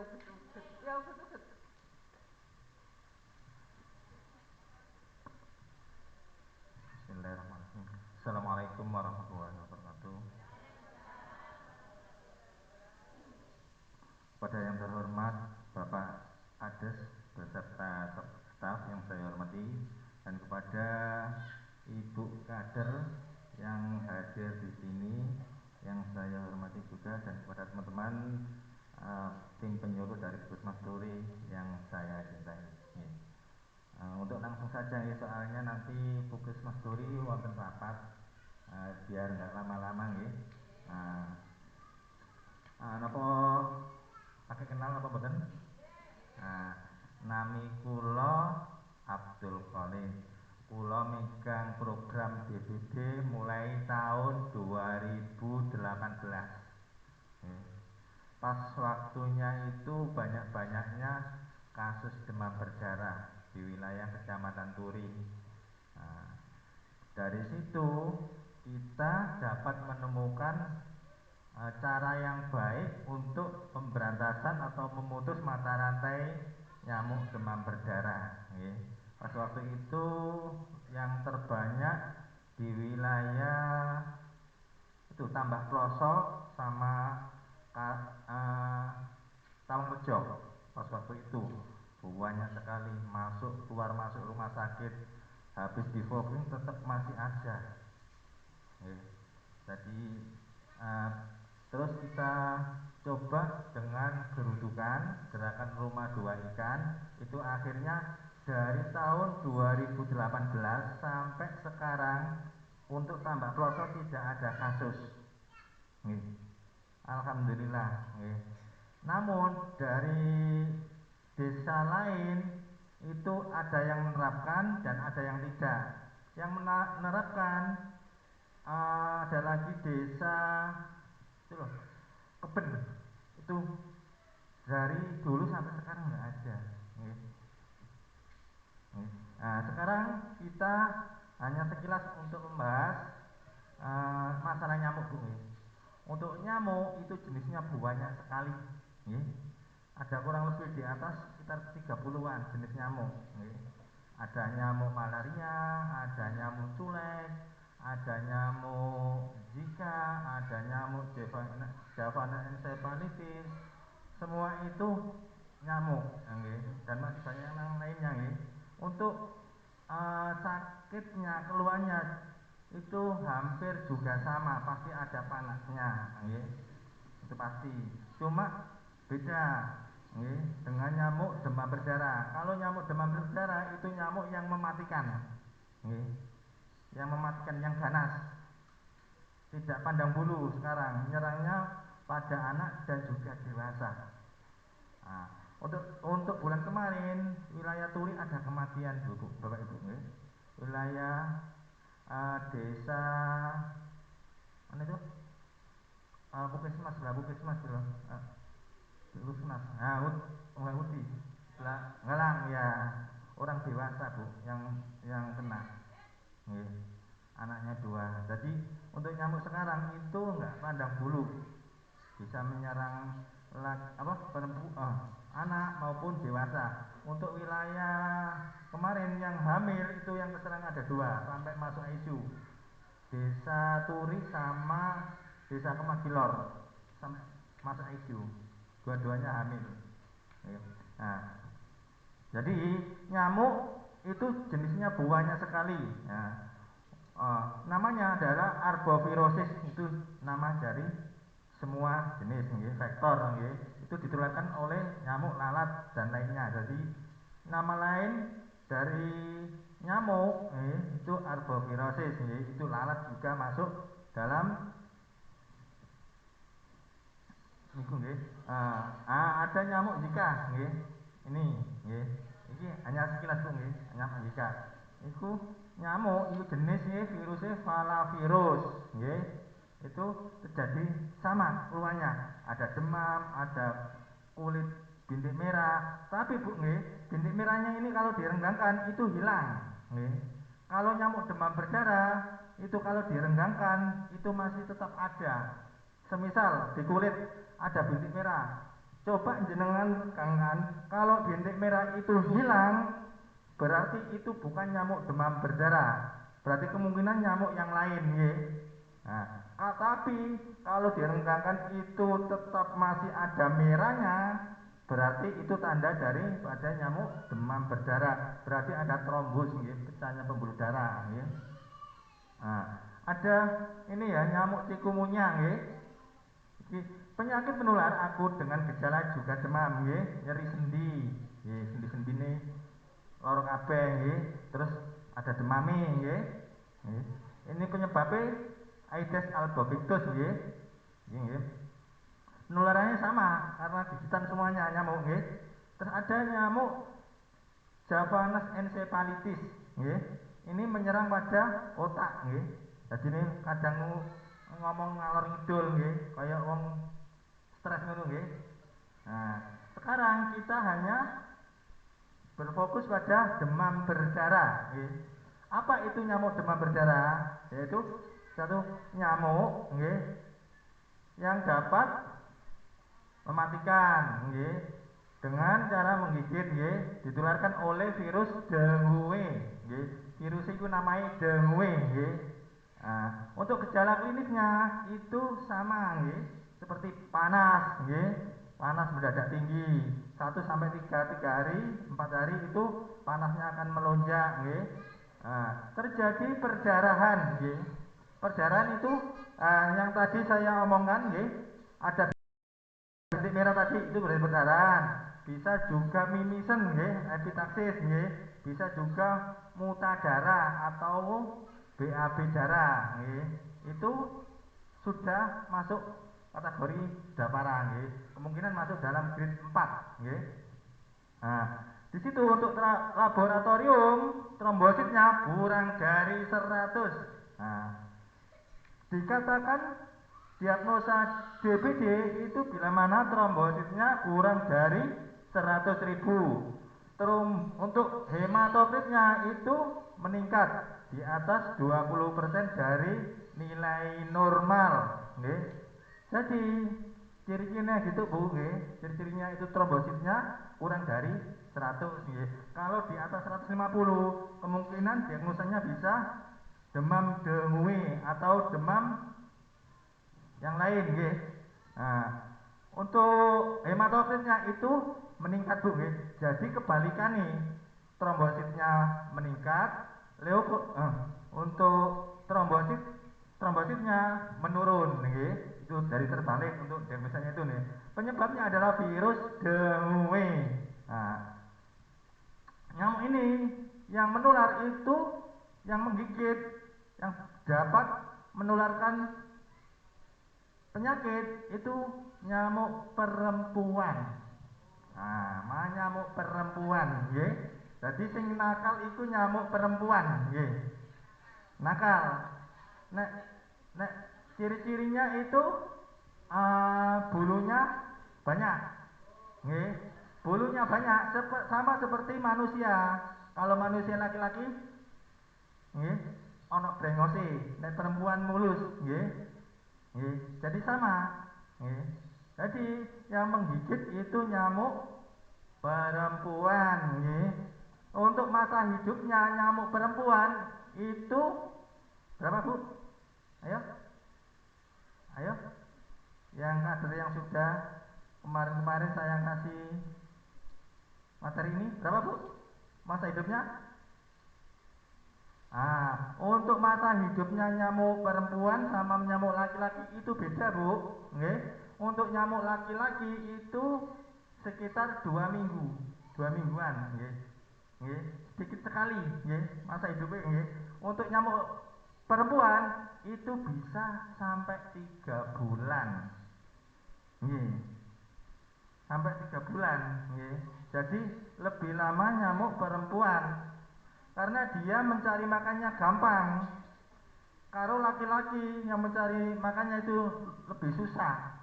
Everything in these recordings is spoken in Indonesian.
Bismillahirrahmanirrahim. Assalamualaikum warahmatullahi wabarakatuh. Pada yang terhormat Bapak Ades beserta staf yang saya hormati, dan kepada Ibu Kader yang hadir di sini yang saya hormati juga, dan kepada teman-teman tim penyuluh dari Puskesmas Turi yang saya cintai. Untuk langsung saja ya, soalnya nanti Puskesmas Turi wonten rapat, biar nggak lama-lama ya. Napa pakai kenal apa mboten? Nami kula Abdul Khalid. Kula megang program DBD mulai tahun 2018. Pas waktunya itu banyak-banyaknya kasus demam berdarah di wilayah Kecamatan Turi. Dari situ kita dapat menemukan cara yang baik untuk pemberantasan atau memutus mata rantai nyamuk demam berdarah. Pas waktu itu yang terbanyak di wilayah itu Tambak Plosok sama Tawangrejo. Pas waktu itu banyak sekali keluar masuk rumah sakit, habis di fogging tetap masih ada. Jadi terus kita coba dengan gerudukan gerakan rumah 2 ikan, itu akhirnya dari tahun 2018 sampai sekarang untuk Tambak Plosok tidak ada kasus. Alhamdulillah. Namun dari desa lain itu ada yang menerapkan dan ada yang tidak. Yang menerapkan ada lagi desa itu loh, Keben, itu dari dulu sampai sekarang nggak ada. Sekarang kita hanya sekilas untuk membahas masalah nyamuk dulu. Untuk nyamuk itu jenisnya banyak sekali. Ada kurang lebih di atas sekitar 30-an jenis nyamuk. Ada nyamuk malaria, ada nyamuk culek, ada nyamuk Zika, ada nyamuk Javana encephalitis. Semua itu nyamuk, dan masih banyak yang lainnya. Untuk sakitnya, keluhannya itu hampir juga sama, pasti ada panasnya, itu pasti. Cuma beda dengan nyamuk demam berdarah. Kalau nyamuk demam berdarah itu nyamuk yang mematikan, yang ganas, tidak pandang bulu. Sekarang menyerangnya pada anak dan juga dewasa. Untuk bulan kemarin wilayah Turi ada kematian, Bapak Ibu. Wilayah desa mana itu? Puskesmas Uti Ngalang ya, orang dewasa Bu yang kena, anaknya 2. Jadi untuk nyamuk sekarang itu nggak pandang bulu, bisa menyerang anak maupun dewasa. Untuk wilayah kemarin yang hamil itu yang keserang ada 2 sampai masuk ICU, desa Turi sama desa Kemagilor, sampai masuk ICU, dua-duanya hamil. Jadi nyamuk itu jenisnya banyak sekali. Namanya adalah arbovirosis, itu nama dari semua jenis vektor, itu ditularkan oleh nyamuk, lalat dan lainnya. Jadi nama lain dari nyamuk itu arbovirosis, itu lalat juga masuk dalam niku ada nyamuk Zika, ini hanya sekilas Bu, nyamuk Zika. Iku nyamuk itu jenis virusnya falavirus, itu terjadi sama keluhannya, ada demam, ada kulit bintik merah. Tapi Bu, bintik merahnya ini kalau direnggangkan itu hilang. Kalau nyamuk demam berdarah itu kalau direnggangkan itu masih tetap ada. Semisal di kulit ada bintik merah, Coba jenengan rekankan, kalau bintik merah itu hilang, berarti itu bukan nyamuk demam berdarah. Berarti kemungkinan nyamuk yang lain, ya. Nah, tapi kalau direngkangkan itu tetap masih ada merahnya, berarti itu tanda daripada nyamuk demam berdarah. Berarti ada trombus, ya, pecahnya pembuluh darah, ya. Nah, ada ini ya nyamuk cikungunya, ya. Penyakit menular akut dengan gejala juga demam, ya, nyeri sendi, ya, sendi-sendi nih, lorong kabeh, ya, terus ada demame, ya. Ini penyebabnya Aedes albopictus, ya. Ya. Penularannya sama karena gigitan semuanya nyamuk, ya. Terus ada nyamuk Javanese encephalitis, ya. Ini menyerang pada otak, ya. Jadi ini kadang ngomong ngalor ngidul, ya, kayak wong stres ngono, nggih. Nah, sekarang kita hanya berfokus pada demam berdarah, nggih. Apa itu nyamuk demam berdarah? Yaitu satu nyamuk, nggih, yang dapat mematikan, nggih, dengan cara menggigit, nggih, ditularkan oleh virus dengue, nggih. Virus itu namanya dengue, nggih. Nah, untuk gejala klinisnya itu sama, nggih, seperti panas, nggih, panas mendadak tinggi 1 sampai 3 hari, 4 hari itu panasnya akan melonjak, nggih. Nah, terjadi perdarahan, nggih. Perdarahan itu yang tadi saya omongkan, nggih, ada bintik merah tadi itu berarti perdarahan. Bisa juga mimisen, nggih, epitaksis, nggih. Bisa juga muta darah atau BAB darah, nggih. Itu sudah masuk kategori sudah parah, nggih. Kemungkinan masuk dalam grade 4, nggih. Nah, di situ untuk laboratorium trombositnya kurang dari 100. Nah, dikatakan diagnosa DBD itu bila mana trombositnya kurang dari 100.000. Untuk hematokritnya itu meningkat di atas 20% dari nilai normal, nggih. Jadi ciri-cirinya gitu, Bu, nggih. Ciri-cirinya itu trombositnya kurang dari 100, nggih. Kalau di atas 150 kemungkinan diagnosanya bisa demam dengue atau demam yang lain, nggih. Nah, untuk hematokritnya itu meningkat, Bu, nggih. Jadi kebalikan nih, trombositnya meningkat, untuk trombositnya menurun, nggih. Itu dari terbalik untuk diagnosanya itu nih. Penyebabnya adalah virus dengue. Nah, nyamuk ini yang menular itu yang menggigit, yang dapat menularkan penyakit itu nyamuk perempuan. Nah, nyamuk perempuan, nggih. Jadi sing nakal itu nyamuk perempuan, nggih. Nakal. Nek nek ciri-cirinya itu bulunya banyak, nggih. Bulunya banyak sama seperti manusia. Kalau manusia laki-laki, nggih, ono brengose, nek perempuan mulus, nggih. Nggih, jadi sama, nggih. Jadi yang menggigit itu nyamuk perempuan, nggih. Untuk masa hidupnya nyamuk perempuan itu berapa, Bu? Ayo. Ayo. Yang kader yang sudah kemarin-kemarin saya kasih materi ini berapa, Bu? Masa hidupnya? Untuk masa hidupnya nyamuk perempuan sama nyamuk laki-laki itu beda, Bu, nggih. Untuk nyamuk laki-laki itu sekitar 2 minggu, 2 mingguan, nggih. Nggih, sedikit sekali, nggih, masa hidupnya, nggih. Untuk nyamuk perempuan itu bisa sampai 3 bulan, nggih. Sampai 3 bulan, nggih. Jadi lebih lama nyamuk perempuan karena dia mencari makannya gampang. Kalau laki-laki yang mencari makannya itu lebih susah,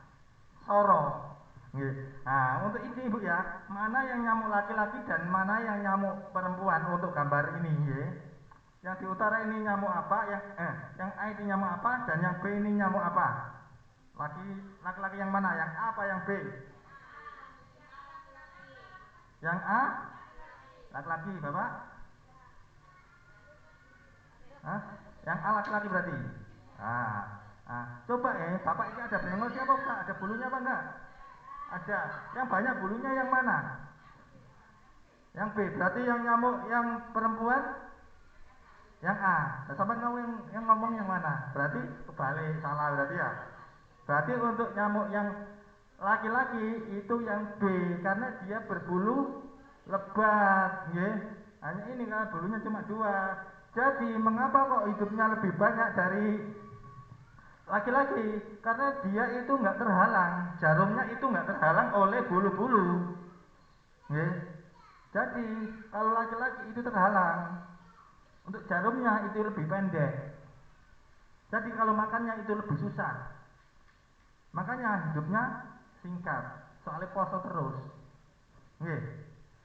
soro, nggih. Nah, untuk ini, Bu, ya, mana yang nyamuk laki-laki dan mana yang nyamuk perempuan untuk gambar ini, nggih. Yang di utara ini nyamuk apa, yang A ini nyamuk apa, dan yang B ini nyamuk apa? Laki-laki yang mana? Yang A apa yang B? Yang A laki-laki, Bapak? Hah? Yang A laki-laki berarti? Coba Bapak ini ada brengos apa enggak? Ada bulunya apa enggak? Ada. Yang banyak bulunya yang mana? Yang B. Berarti yang nyamuk yang perempuan? Yang A. Nah, sampai kamu yang ngomong yang mana? Berarti kebalik, salah berarti ya. Berarti untuk nyamuk yang laki-laki itu yang B karena dia berbulu lebat, nggih. Hanya ini kan bulunya cuma 2. Jadi mengapa kok hidupnya lebih banyak dari laki-laki? Karena dia itu nggak terhalang, jarumnya itu nggak terhalang oleh bulu-bulu, nggih. Jadi kalau laki-laki itu terhalang, untuk jarumnya itu lebih pendek. Jadi kalau makannya itu lebih susah. Makanya hidupnya singkat, soalnya poso terus. Nggih.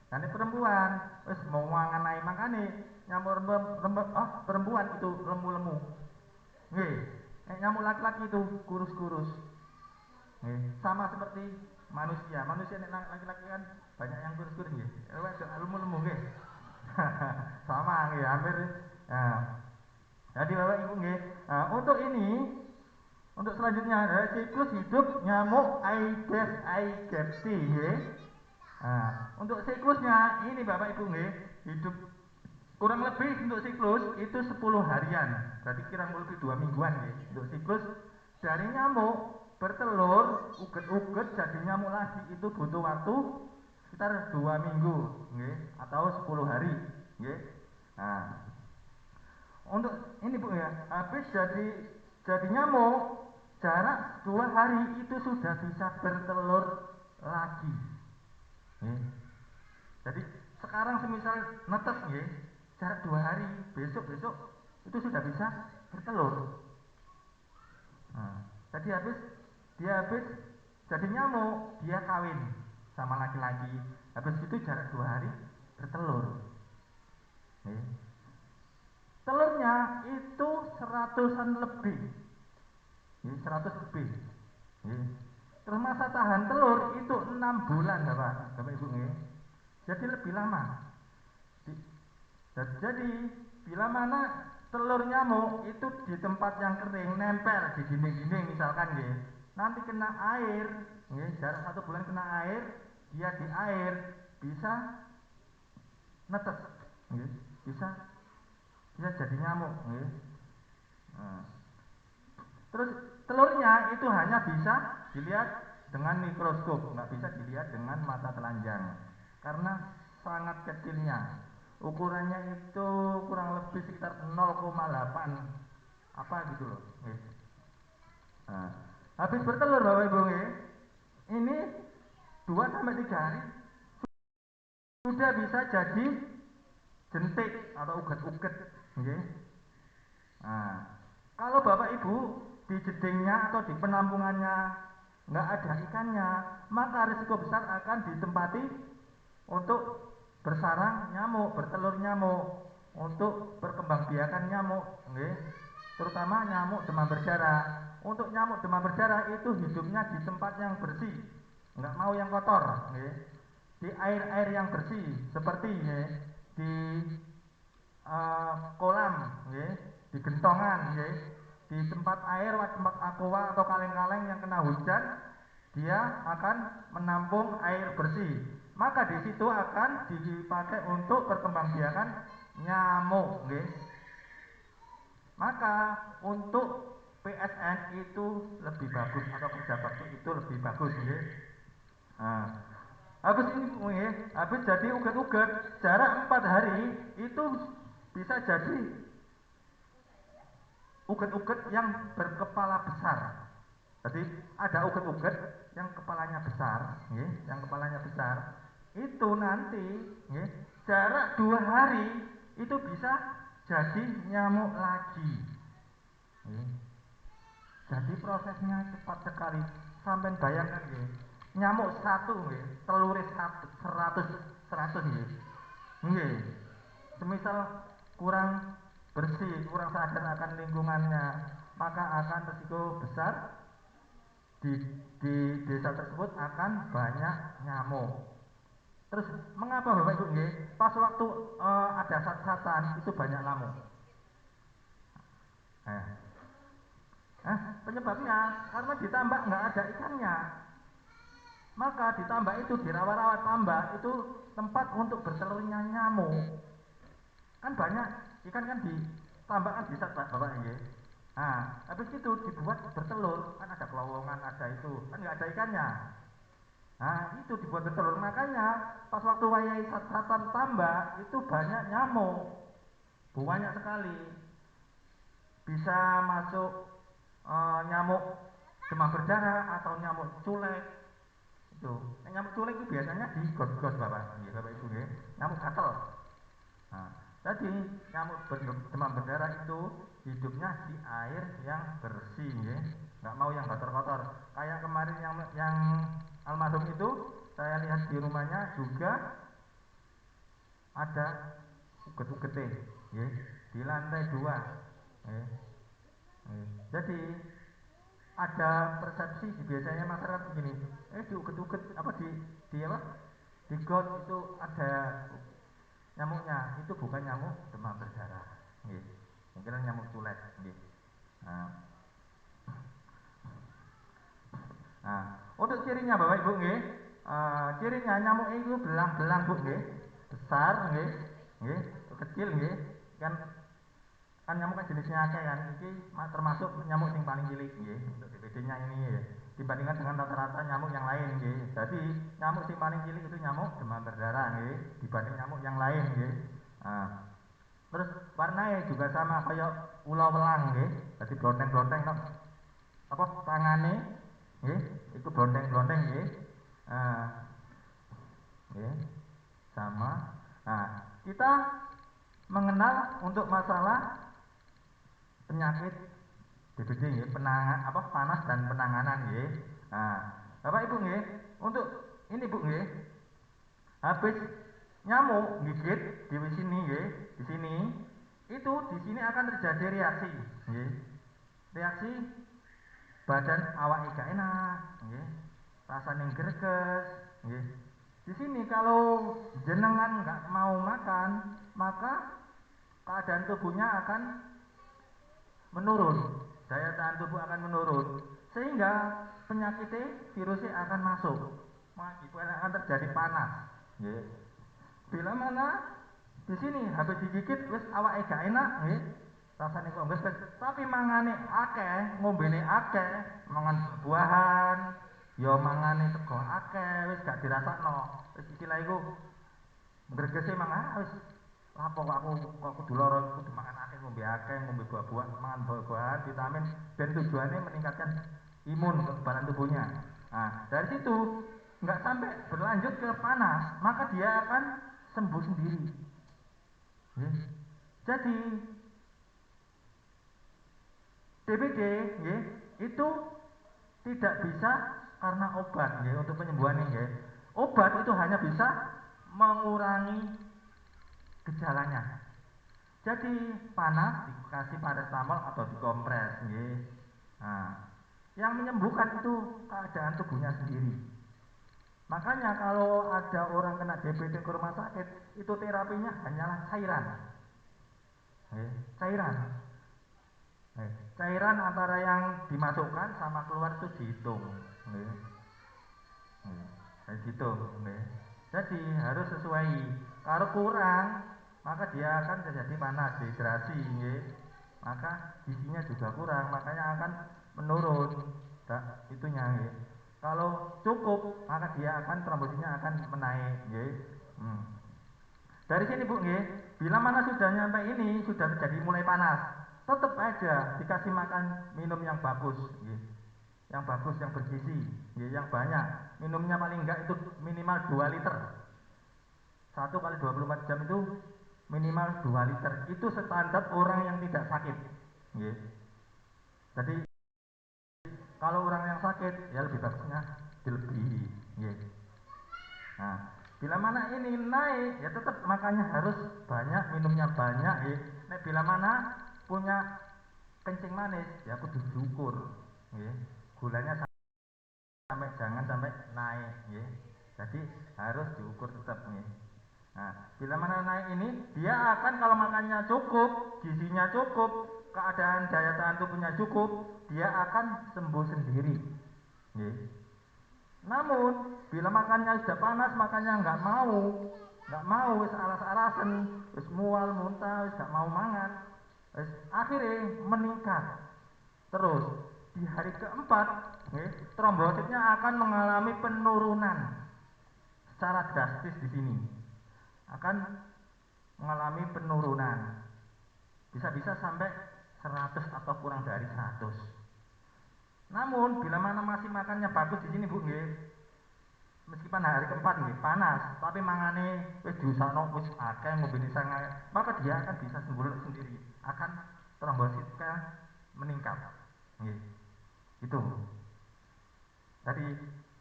Dan perempuan wis mau mangan ae makane nyamuk perempuan itu lemu-lemu. Nggih. Nyamuk laki-laki itu kurus-kurus. Nggih. Sama seperti manusia. Manusia nek laki-laki kan banyak yang kurus-kurus nggih. Lemu-lemu nggih. Sama nggih, hampir. Nah, jadi Bapak Ibu nggih. Nah, untuk selanjutnya adalah siklus hidup nyamuk Aedes aegypti nggih. Nah, untuk siklusnya ini Bapak Ibu nggih, hidup kurang lebih untuk siklus itu 10 harian. Berarti kurang lebih 2 mingguan nggih. Untuk siklus dari nyamuk bertelur, uget-uget jadi nyamuk lagi itu butuh waktu sekitar 2 minggu nggih atau 10 hari nggih. Nah, untuk ini Bu ya, habis jadi nyamuk jarak 2 hari itu sudah bisa bertelur lagi. Jadi sekarang semisal netes jarak 2 hari, besok itu sudah bisa bertelur. Nah, jadi dia habis jadi nyamuk, dia kawin sama laki-laki. Habis itu jarak 2 hari bertelur. Telurnya itu 100-an lebih. 100 lebih. Terus masa tahan telur itu 6 bulan Bapak Ibu nggih. Jadi lebih lama. Jadi bila mana telur nyamuk itu di tempat yang kering nempel di dinding-dinding misalkan nggih. Nanti kena air, nggih, jarak 1 bulan kena air, dia di air bisa netes, nggih. Bisa jadi nyamuk nggih. Nah, terus telurnya itu hanya bisa dilihat dengan mikroskop, nggak bisa dilihat dengan mata telanjang karena sangat kecilnya. Ukurannya itu kurang lebih sekitar 0,8 apa gitu loh. Nah, habis bertelur Bapak Ibu ini 2-3 hari sudah bisa jadi jentik atau uget-uget. Nah, kalau Bapak Ibu di jedingnya atau di penampungannya nggak ada ikannya, maka risiko besar akan ditempati untuk bersarang nyamuk, bertelur nyamuk, untuk perkembangbiakan nyamuk, terutama nyamuk demam berdarah. Untuk nyamuk demam berdarah itu hidupnya di tempat yang bersih, nggak mau yang kotor, di air-air yang bersih, seperti di kolam, di gentongan, di tempat air, tempat aqua atau kaleng-kaleng yang kena hujan, dia akan menampung air bersih. Maka di situ akan dipakai untuk perkembangbiakan nyamuk, Maka untuk PSN itu lebih bagus atau kerja bakti itu lebih bagus, Nah, habis ini habis jadi uget-uget jarak 4 hari itu bisa jadi uget-uget yang berkepala besar. Jadi ada uget-uget yang kepalanya besar, yang kepalanya besar. Itu nanti, jarak 2 hari itu bisa jadi nyamuk lagi. Jadi prosesnya cepat sekali. Sampai bayangkan nyamuk satu telur 100 semisal kurang bersih, kurang sadar akan lingkungannya, maka akan risiko besar di desa tersebut akan banyak nyamuk. Terus mengapa Bapak Ibu nggih? Pas waktu ada sat-satan itu banyak lamuk. Penyebabnya karena di tambak nggak ada ikannya. Maka di tambak itu, di rawa-rawa tambak itu tempat untuk bertelurnya nyamuk. Kan banyak ikan kan di tambak kan bisa Bapak nggih. Nah, habis itu dibuat bertelur, kan ada kelowongan, ada itu, kan nggak ada ikannya. Nah, itu dibuat bertelur, makanya pas waktu wayai satan tambak itu banyak nyamuk, banyak sekali. Bisa masuk nyamuk demam berdarah atau nyamuk culek. Itu, nyamuk culek itu biasanya di got-got Bapak, nggih Bapak Ibu nggih, nyamuk gatel. Nah, tadi nyamuk demam berdarah itu hidupnya di air yang bersih, ya. Nggak mau yang kotor-kotor. Kayak kemarin yang almarhum itu, saya lihat di rumahnya juga ada uget-ugete, ya, di lantai 2. Ya. Jadi ada persepsi biasanya masyarakat begini, di uget-uget apa di apa di got itu ada nyamuknya, itu bukan nyamuk demam berdarah, nggih. Mungkin nyamuk culek, nggih. Nah, untuk cirinya Bapak Ibu nggih, cirinya nyamuk itu belang-belang Bu nggih, besar nggih, nggih, kecil nggih, kan nyamuk kan jenisnya akeh kan, iki termasuk nyamuk yang paling cilik nggih, untuk DPD-nya ini ya. Dibandingkan dengan rata-rata nyamuk yang lain nggih. Jadi nyamuk yang paling cilik itu nyamuk demam berdarah nggih, dibanding nyamuk yang lain nggih. Nah, terus warnanya juga sama kayak ulo welang nggih. Jadi blonteng-blonteng no. Apa tangane nggih, itu blonteng-blonteng nggih. Nggih, sama. Nah, kita mengenal untuk masalah penyakit DBD nggih, panas dan penanganan nggih. Nah, Bapak Ibu nggih, untuk ini Bu nggih, habis nyamuk gigit di sini nggih, di sini itu di sini akan terjadi reaksi nggih. Reaksi badan awak gak enak nggih. Rasane greges nggih. Di sini kalau jenengan nggak mau makan, maka keadaan tubuhnya akan menurun, daya tahan tubuh akan menurun, sehingga penyakitnya virusnya akan masuk, itu akan terjadi panas. Yeah. Bila mana di sini habis digigit wis awake gak enak, nggih. Rasane kok wis tapi mangane akeh, ngombene akeh, mangan buahan, ya mangane sego akeh, wis gak dirasakno. Wis istilah iku gregese mangan wis apa kok aku kok kudu lara kudu makan akeh, ngombe buah-buahan, mangan buah-buahan, vitamin dan tujuannya meningkatkan imun kekebalan tubuhnya. Nah, dari situ nggak sampai berlanjut ke panas, maka dia akan sembuh sendiri. Ya. Jadi DBD ya, itu tidak bisa karena obat ya, untuk penyembuhan ya. Obat itu hanya bisa mengurangi gejalanya. Jadi panas dikasih paracetamol atau dikompres nggih. Nah, yang menyembuhkan itu keadaan tubuhnya sendiri. Makanya kalau ada orang kena DBD ke rumah sakit, itu terapinya hanyalah cairan. Cairan. Cairan antara yang dimasukkan sama keluar itu dihitung. Dihitung. Jadi harus sesuai. Kalau kurang, maka dia akan terjadi panas, dehidrasi, maka gizinya juga kurang, makanya akan menurun itunya. Kalau cukup, maka dia akan trombositnya akan menaik. Dari sini Bu, bila mana sudah nyampe ini, sudah terjadi mulai panas, tetap aja dikasih makan minum yang bagus, yang bagus, yang bergizi, yang banyak. Minumnya paling enggak itu minimal 2 liter. 1 kali 24 jam itu minimal 2 liter. Itu standar orang yang tidak sakit. Jadi kalau orang yang sakit ya lebih bagusnya dilebihi. Nah, bila mana ini naik ya tetap makanya harus banyak, minumnya banyak. Nah, bila mana punya kencing manis ya kudu diukur. Gulanya jangan sampai naik. Jadi harus diukur tetap nih. Nah, bila mana naik ini, dia akan kalau makannya cukup, gizinya cukup, keadaan daya tahan tubuhnya cukup, dia akan sembuh sendiri. Nih. Namun, bila makannya sudah panas, makannya nggak mau, wis aras-arasen, wis mual, muntah, wis nggak mau mangan, wis akhirnya meningkat. Terus di hari keempat, trombositnya akan mengalami penurunan secara drastis di sini, akan mengalami penurunan, bisa-bisa sampai 100 atau kurang dari 100. Namun bila mana masih makannya bagus di sini Bu, meskipun hari keempat panas, tapi mangane wis diusahno wis akeh ngombe sangat, maka dia akan bisa sembuh sendiri, akan trombositnya meningkat. Itu. Jadi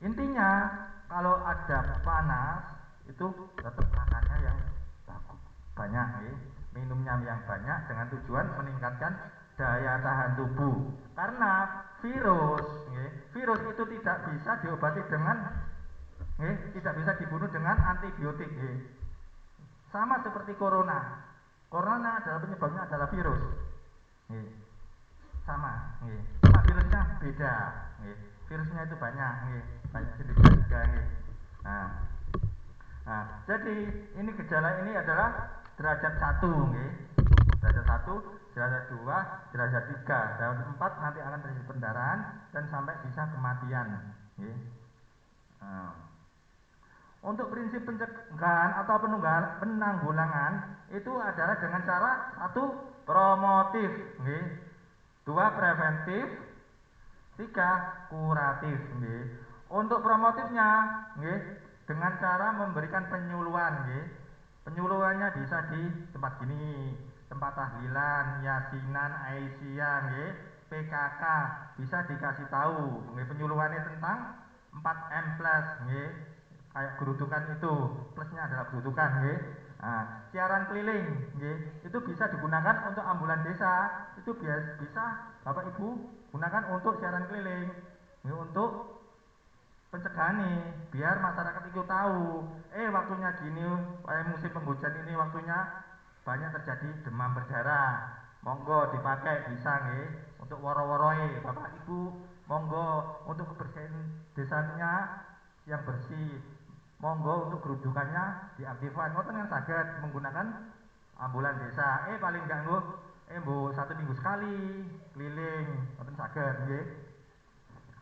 intinya kalau ada panas itu tetap makannya yang bagus, banyak, minumnya yang banyak dengan tujuan meningkatkan daya tahan tubuh. Karena virus itu tidak bisa diobati dengan, tidak bisa dibunuh dengan antibiotik. Sama seperti corona. Corona adalah penyebabnya adalah virus. Sama, cuma virusnya beda. Virusnya itu banyak jenisnya juga. Nah, jadi ini gejala ini adalah derajat 1, derajat 1, derajat 2, derajat 3, derajat 4 nanti akan terjadi pendarahan dan sampai bisa kematian. Nah, untuk prinsip pencegahan atau penanggulangan itu adalah dengan cara 1 promotif, 2 preventif, 3 kuratif. Untuk promotifnya, dengan cara memberikan penyuluhan. Penyuluhannya bisa di tempat gini, tempat tahlilan, yasinan, aisyah, PKK, bisa dikasih tahu penyuluhannya tentang 4M plus, kayak gerudukan itu, plusnya adalah gerudukan. Nah, siaran keliling, itu bisa digunakan untuk ambulan desa, itu bisa Bapak Ibu gunakan untuk siaran keliling, untuk pencegahan nih, biar masyarakat itu tahu, waktunya gini, musim penghujan ini waktunya banyak terjadi demam berdarah, monggo dipakai bisa untuk woro-woroi Bapak Ibu, monggo untuk kebersihan desanya yang bersih, monggo untuk gerudukannya diaktifkan, ngoten kan saged menggunakan ambulan desa, paling enggak bu 1 minggu sekali keliling, ngoten saged nggih.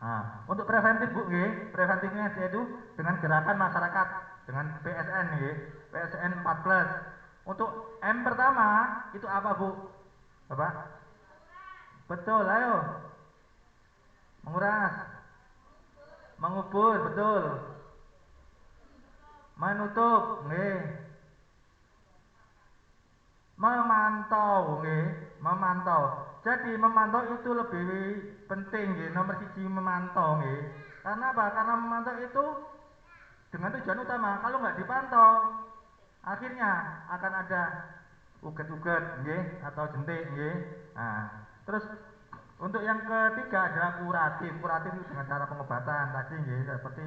Nah, untuk preventif Bu, preventifnya yaitu dengan gerakan masyarakat dengan PSN, PSN 4+. Untuk M pertama itu apa Bu? Bapak? Betul, ayo. Menguras, mengubur, betul. Menutup, memantau, memantau. Jadi memantau itu lebih penting, nomor 1 memantau, karena apa? Karena memantau itu dengan tujuan utama, kalau nggak dipantau akhirnya akan ada uget-uget, atau jentik, Nah, terus untuk yang ketiga adalah kuratif. Kuratif itu dengan cara pengobatan tadi, seperti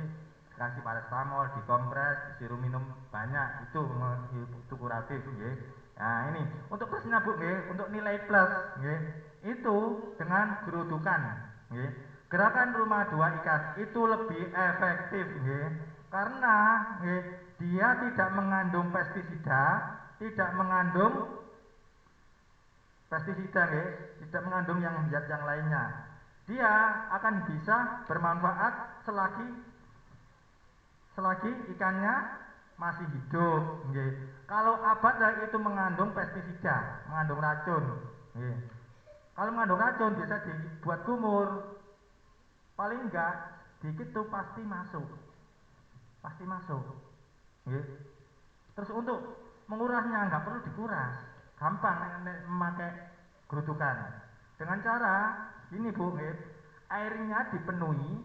kasih paracetamol, dikompres, disuruh minum banyak, itu kuratif, Nah, ini untuk plusnya Bu, untuk nilai plus, itu dengan gerudukan, gerakan rumah 2 ikan itu lebih efektif, karena dia tidak mengandung pestisida, tidak mengandung tidak mengandung yang zat yang lainnya. Dia akan bisa bermanfaat selagi ikannya masih hidup. Kalau abad itu mengandung pestisida, mengandung racun. Kalau mengandung racun bisa dibuat kumur. Paling enggak dikit tuh pasti masuk. Terus untuk mengurasnya nggak perlu dikuras, gampang memakai gerudukan. Dengan cara ini Bu, airnya dipenuhi,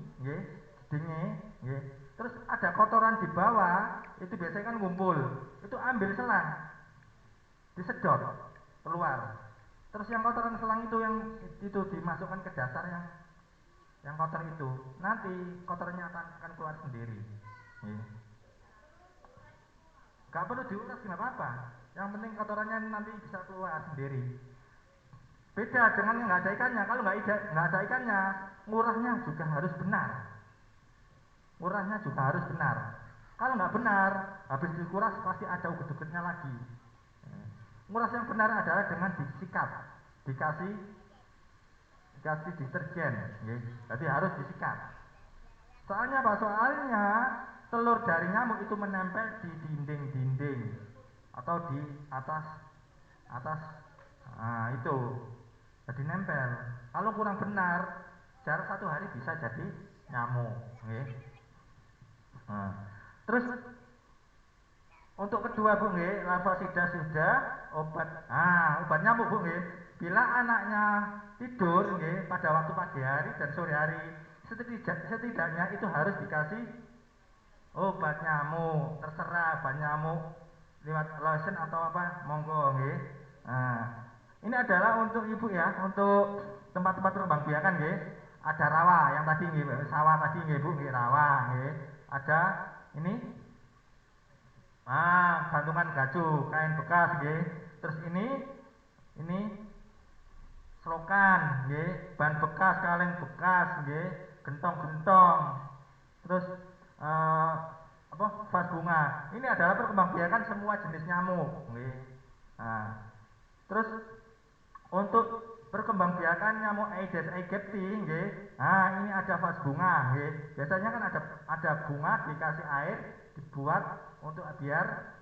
dingin, terus ada kotoran di bawah, itu biasanya kan ngumpul, itu ambil selang, disedot keluar. Terus yang kotoran selang itu yang itu dimasukkan ke dasar yang kotor itu, nanti kotornya akan keluar sendiri. Gak perlu diuras, nggak apa-apa. Yang penting kotorannya nanti bisa keluar sendiri. Beda dengan yang nggak ada ikannya. Kalau nggak ada ikannya, ngurahnya juga harus benar. Ngurahnya juga harus benar. Kalau nggak benar, habis dikuras pasti ada uget-ugetnya lagi. Nguras yang benar adalah dengan disikat, dikasih deterjen, jadi harus disikat. Soalnya apa? Soalnya telur dari nyamuk itu menempel di dinding-dinding atau di atas atas, nah itu jadi nempel. Kalau kurang benar, jarak 1 hari bisa jadi nyamuk. Nah, terus untuk kedua bu, larvasida sudah obat. Obat nyamuk bu, bila anaknya tidur pada waktu pagi hari dan sore hari, setidaknya itu harus dikasih obat nyamuk. Terserah obat nyamuk lewat lotion atau apa, monggo. Nah, ini adalah untuk ibu ya, untuk tempat-tempat perkembangbiakan. Ada rawa yang tadi sawah tadi bu, rawa. Ada ini gantungan gacu, kain bekas. Terus ini selokan, ban bekas, kaleng bekas, gentong-gentong. Terus vas bunga. Ini adalah perkembangbiakan semua jenis nyamuk. Nah, terus untuk perkembangbiakan nyamuk Aedes aegypti, ini ada vas bunga. Biasanya kan ada bunga dikasih air, dibuat untuk biar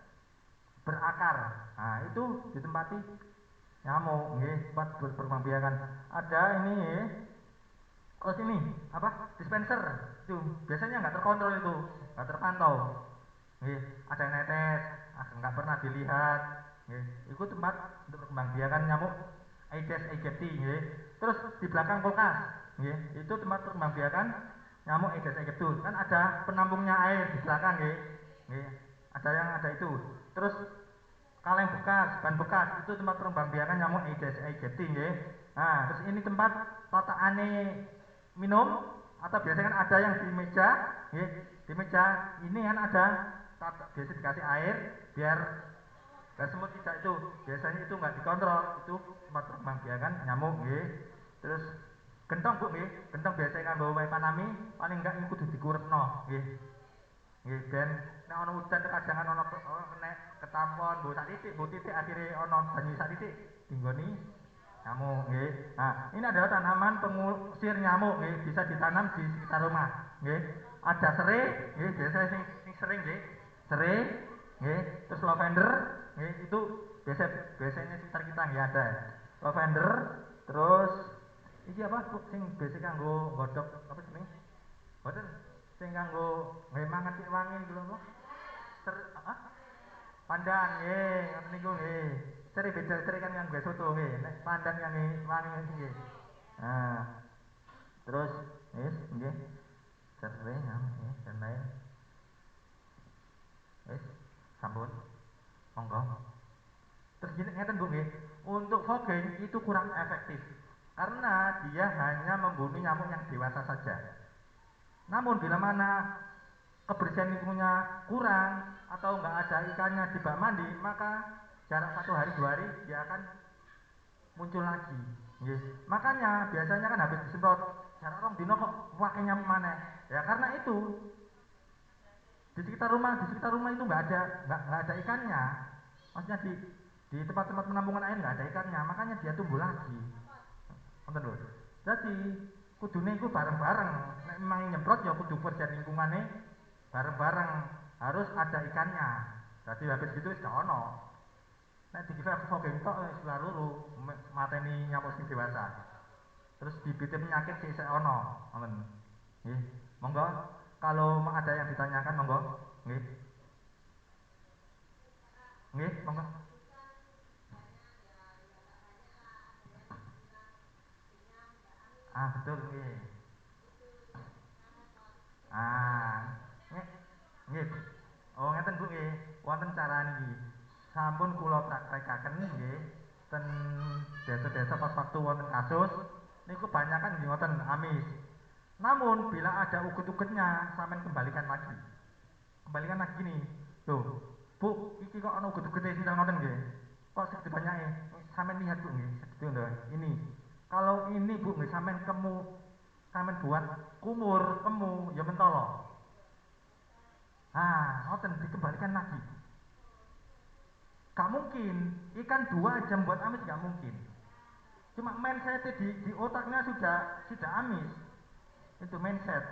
berakar. Nah, itu ditempati nyamuk, tempat perkembangbiakan. Ada ini, sini dispenser itu biasanya nggak terkontrol, itu nggak terpantau. Ada netes, nggak pernah dilihat. Itu tempat untuk perkembangbiakan nyamuk Aedes aegypti. Terus di belakang kulkas, itu tempat perkembangbiakan nyamuk Aedes aegypti. Kan ada penampungnya air di belakang, ada itu. Terus kaleng bekas, ban bekas, itu tempat perkembangbiakan nyamuk Aedes aegypti. Nah, terus ini tempat tataane minum, atau biasanya kan ada yang di meja, di meja ini kan ada biasa dikasih air biar semut tidak itu. Biasanya itu nggak dikontrol, itu tempat perkembangbiakan nyamuk. Terus gentong bu, gentong biasanya kan bawa panami, paling enggak ini kudu dikurepno. Ben nek ana udan kadang ana nek ketampon mbok sak titik akhire ana banyu sak titik dinggoni nyamuk. Nah, ini adalah tanaman pengusir nyamuk, bisa ditanam di sekitar rumah. Ada serai, biasanya sing sering serai, terus lavender, itu biasanya sekitar kita ada lavender. Terus iki apa sing biasa kanggo godhog apa jenenge? Boten sing kanggo mangan sik wangi niku lho apa? Pandan, ngoten niku nggih. Serai beda, serai kan nganggo soto nggih. Nek pandan yang wangi nggih. Nah, terus nggih. Serai nggih, dan lain. Sampun. Monggo. Terus gini ngeten Bu nggih. Untuk fogging itu kurang efektif karena dia hanya membunuh nyamuk yang dewasa saja. Namun bila mana kebersihan lingkungannya kurang atau nggak ada ikannya di bak mandi, maka jarak 1 hari 2 hari dia akan muncul lagi. Makanya biasanya kan habis disemprot jarak rong dino kok wakai nyamuk maneh. Ya karena itu di sekitar rumah itu nggak ada ikannya. Maksudnya di tempat-tempat penampungan air nggak ada ikannya, makanya dia tumbuh lagi. Nonton lho. Jadi kudune iku bareng-bareng. Nek memang nyemprot ya kudu bersihan lingkungannya bareng-bareng, harus ada ikannya. Jadi habis gitu wis gak ono. Nek dikira fogging tok wis luru mateni nyamuk sing dewasa. Terus bibit penyakit sih ono, ngoten. Nggih. Monggo kalau ada yang ditanyakan monggo. Nggih. Nggih, monggo. Betul nggih. Nggih. Nggih. Oh ngeten Bu nggih. Wonten carane iki. Sampun kula praktekaken nggih ten desa-desa pas waktu wonten kasus niku banyakan nggih ngoten amis. Namun bila ada uget-ugetnya sampean kembalikan lagi. Kembalikan lagi gini. Tuh, Bu, Iki kok ana uget-ugete sinten ngoten nggih. Kok segitu banyake. Sampeyan lihat Bu nggih, segitu lho. Ini. Kalau ini Bu nggih sampeyan buat kumur, kemu ya mentolo. Ngoten dikembalikan lagi. Gak mungkin, ikan 2 jam buat amis gak mungkin. Cuma mindset di otaknya sudah amis. Itu mindset.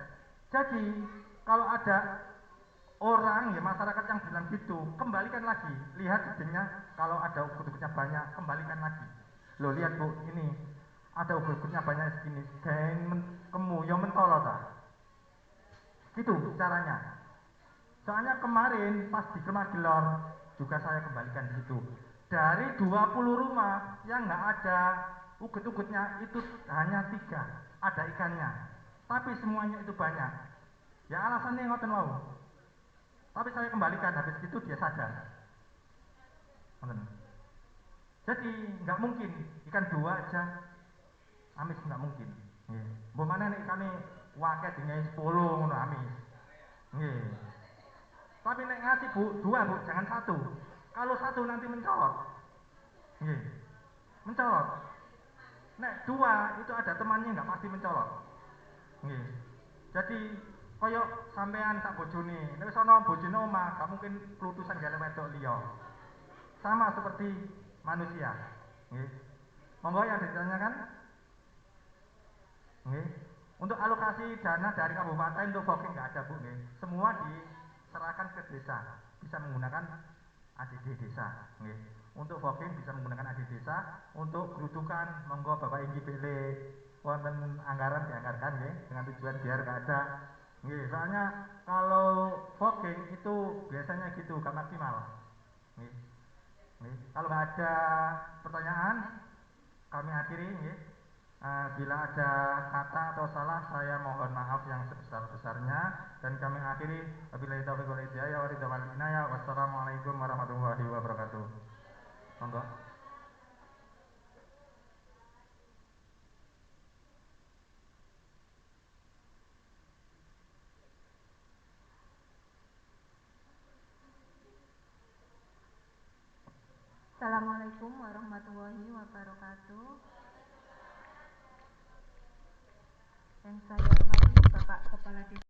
Jadi kalau ada orang ya masyarakat yang bilang gitu, kembalikan lagi. Lihat gedenya kalau ada ugut-ugutnya banyak, kembalikan lagi. Loh lihat Bu, ini ada ugut-ugutnya banyak segini, geng kemu ya mentolo ta. Gitu caranya. Soalnya kemarin pas di Kemagelor juga saya kembalikan di situ. Dari 20 rumah yang nggak ada ugut-ugutnya itu hanya 3 ada ikannya. Tapi semuanya itu banyak. Ya alasannya ngoten wau. Tapi saya kembalikan habis itu dia sadar. Ngoten. Jadi nggak mungkin ikan 2 aja amis nggak mungkin. Nggih. Mbok mana nek ikane waket dingai 10 ngono amis. Nggih. Tapi nek ngasih Bu, 2 Bu, jangan 1. Kalau 1 nanti mencolot. Nggih. Mencolot. Nek 2 itu ada temannya nggak pasti mencolot. Nggih. Jadi koyok sampean tak bojone, nek wis ana bojone omah, gak mungkin plutusan gale wedok liya. Sama seperti manusia. Nggih. Monggo yang ditanyakan. Nggih. Untuk alokasi dana dari kabupaten untuk fogging nggak ada Bu nggih. Semua diserahkan ke desa. Bisa menggunakan ADD desa nggih. Untuk fogging bisa menggunakan ADD desa, untuk gerudukan monggo Bapak Inggi pilih wonten anggaran dianggarkan nggih dengan tujuan biar nggak ada nggih. Soalnya kalau fogging itu biasanya gitu gak maksimal. Nggih. Nggih. Kalau nggak ada pertanyaan kami akhiri nggih. Bila ada kata atau salah saya mohon maaf yang sebesar-besarnya dan kami akhiri wabillahi taufiq wal hidayah wa ridha wal inayah. Wassalamualaikum warahmatullahi wabarakatuh. Monggo. Assalamualaikum warahmatullahi wabarakatuh. Yang saya hormati Bapak Kepala Desa